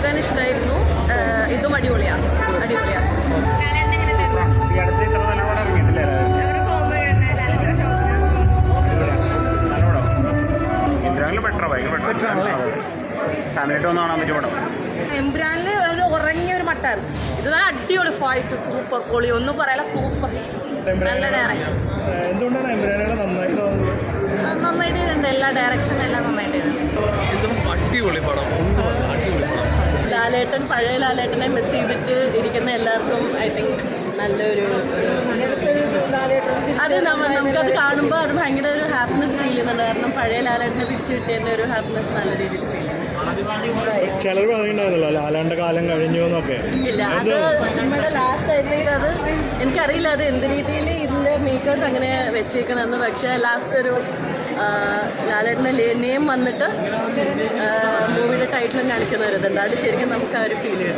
എമ്പുരാൻ ഇഷ്ടമായിരുന്നു. ഇതും അടിപൊളിയാണ്. ഫാമിലിയായിട്ട് വന്ന് കാണാൻ പറ്റും. എമ്പുരാനിൽ ഒരു ഉറങ്ങിയ ഒരു മട്ടായിരുന്നു. ഇത് അടിപൊളി ഫൈറ്റ്, സൂപ്പർ പൊളി, ഒന്നും പറയാല, സൂപ്പർ. നല്ല ഡയറക്ഷൻ. എന്തുകൊണ്ടാണ് എമ്പുരാനുകളെ നന്നായിട്ട് ചെയ്തിട്ടുണ്ട്. എല്ലാ ഡയറക്ഷനും എല്ലാം നന്നായിട്ട് ചെയ്തിട്ടുണ്ട്. അടിപൊളി പടം, അടിപൊളി പടം. ലാലേട്ടൻ, പഴയ ലാലേട്ടനെ മിസ് ചെയ്തിട്ട് ഇരിക്കുന്ന എല്ലാവർക്കും ഐ തിങ്ക് നല്ലൊരു അത് നമുക്കത് കാണുമ്പോൾ അത് ഭയങ്കര ഒരു ഹാപ്പിനെസ് ഫീൽ ചെയ്യുന്നുണ്ട്. കാരണം പഴയ ലാലേട്ടനെ തിരിച്ചു കിട്ടിയതിൻ്റെ ഒരു ഹാപ്പിനെസ് നല്ല രീതിയിൽ ഫീൽ ചെയ്യുന്നു. ചിലർ പറയുന്നുണ്ടായിരുന്നല്ലോ ലാലേട്ടൻ്റെ കാലം കഴിഞ്ഞു എന്നൊക്കെ. ഇല്ല, അത് നമ്മുടെ ലാസ്റ്റ് ഐ തിങ്ക് അത് എനിക്കറിയില്ല അത് എന്ത് രീതിയിൽ ഇതിൻ്റെ മേക്കേഴ്സ് അങ്ങനെ വെച്ചേക്കുന്നതെന്ന്. പക്ഷേ ലാസ്റ്റ് ഒരു ലാലേട്ടൻ്റെ നെയിം വന്നിട്ട് മൂവിയുടെ ടൈറ്റിലും കാണിക്കുന്ന ഒരു ഇതുണ്ട്. അത് ശരിക്കും നമുക്ക് ആ ഒരു ഫീൽ ചെയ്യും.